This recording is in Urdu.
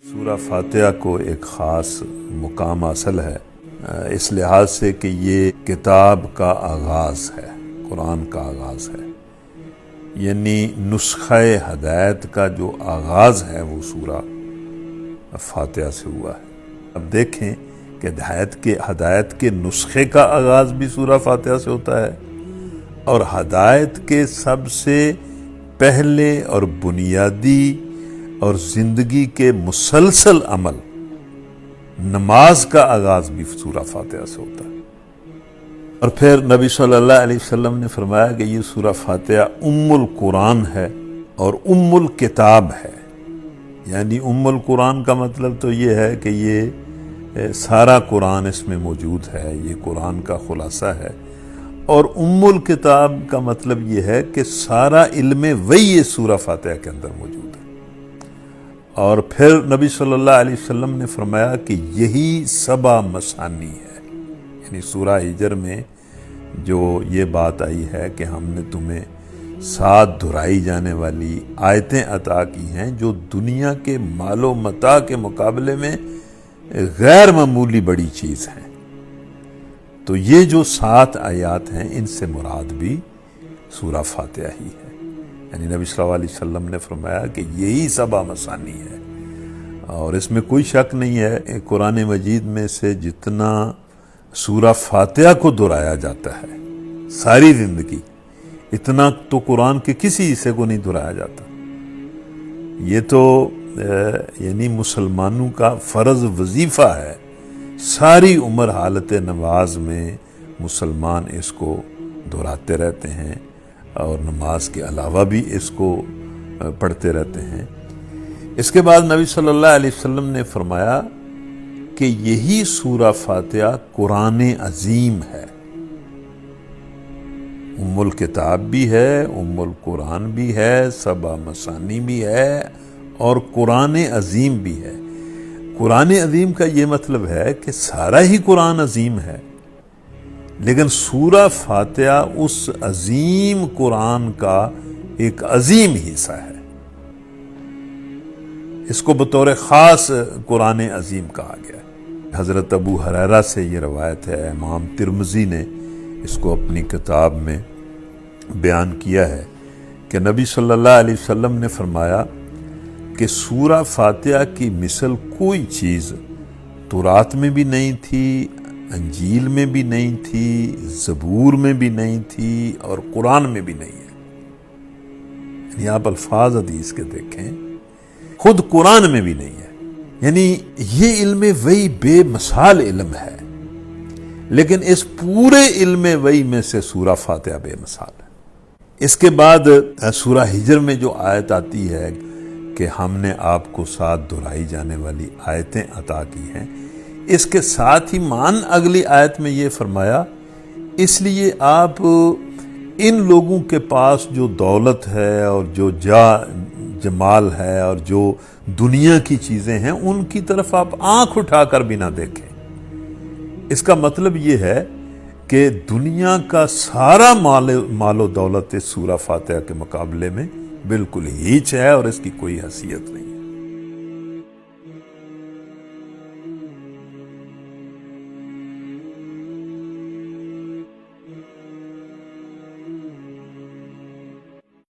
سورہ فاتحہ کو ایک خاص مقام حاصل ہے اس لحاظ سے کہ یہ کتاب کا آغاز ہے، قرآن کا آغاز ہے، یعنی نسخہ ہدایت کا جو آغاز ہے وہ سورہ فاتحہ سے ہوا ہے۔ اب دیکھیں کہ ہدایت کے نسخے کا آغاز بھی سورہ فاتحہ سے ہوتا ہے، اور ہدایت کے سب سے پہلے اور بنیادی اور زندگی کے مسلسل عمل نماز کا آغاز بھی سورہ فاتحہ سے ہوتا ہے۔ اور پھر نبی صلی اللہ علیہ وسلم نے فرمایا کہ یہ سورہ فاتحہ ام القرآن ہے اور ام الکتاب ہے، یعنی ام القرآن کا مطلب تو یہ ہے کہ یہ سارا قرآن اس میں موجود ہے، یہ قرآن کا خلاصہ ہے، اور ام الکتاب کا مطلب یہ ہے کہ سارا علم وحی سورہ فاتحہ کے اندر موجود ہے۔ اور پھر نبی صلی اللہ علیہ وسلم نے فرمایا کہ یہی 7 مثانی ہے، یعنی سورہ ہجر میں جو یہ بات آئی ہے کہ ہم نے تمہیں 7 دہرائی جانے والی آیتیں عطا کی ہیں جو دنیا کے مال و متاع کے مقابلے میں غیر معمولی بڑی چیز ہیں، تو یہ جو 7 آیات ہیں ان سے مراد بھی سورہ فاتحہ ہی ہے، یعنی نبی صلی اللہ علیہ وسلم نے فرمایا کہ یہی 7 مثانی ہے۔ اور اس میں کوئی شک نہیں ہے، قرآن مجید میں سے جتنا سورہ فاتحہ کو دہرایا جاتا ہے ساری زندگی، اتنا تو قرآن کے کسی حصے کو نہیں دہرایا جاتا۔ یہ تو یعنی مسلمانوں کا فرض وظیفہ ہے، ساری عمر حالت نماز میں مسلمان اس کو دہراتے رہتے ہیں، اور نماز کے علاوہ بھی اس کو پڑھتے رہتے ہیں۔ اس کے بعد نبی صلی اللہ علیہ وسلم نے فرمایا کہ یہی سورہ فاتحہ قرآن عظیم ہے، ام الکتاب بھی ہے، ام القرآن بھی ہے، 7 مثانی بھی ہے، اور قرآن عظیم بھی ہے۔ قرآن عظیم کا یہ مطلب ہے کہ سارا ہی قرآن عظیم ہے، لیکن سورہ فاتحہ اس عظیم قرآن کا ایک عظیم حصہ ہے، اس کو بطور خاص قرآن عظیم کہا گیا ہے۔ حضرت ابو ہریرہ سے یہ روایت ہے، امام ترمذی نے اس کو اپنی کتاب میں بیان کیا ہے کہ نبی صلی اللہ علیہ وسلم نے فرمایا کہ سورہ فاتحہ کی مثل کوئی چیز تورات میں بھی نہیں تھی، انجیل میں بھی نہیں تھی، زبور میں بھی نہیں تھی، اور قرآن میں بھی نہیں ہے۔ یعنی آپ الفاظ حدیث کے دیکھیں، خود قرآن میں بھی نہیں ہے۔ یعنی یہ علم وحی بے مثال علم ہے، لیکن اس پورے علم وحی میں سے سورہ فاتحہ بے مثال ہے۔ اس کے بعد سورہ ہجر میں جو آیت آتی ہے کہ ہم نے آپ کو 7 دہرائی جانے والی آیتیں عطا کی ہیں، اس کے ساتھ ہی اگلی آیت میں یہ فرمایا، اس لیے آپ ان لوگوں کے پاس جو دولت ہے اور جو جمال ہے اور جو دنیا کی چیزیں ہیں ان کی طرف آپ آنکھ اٹھا کر بھی نہ دیکھیں۔ اس کا مطلب یہ ہے کہ دنیا کا سارا مال و دولت اس سورہ فاتحہ کے مقابلے میں بالکل ہیچ ہے، اور اس کی کوئی حیثیت نہیں۔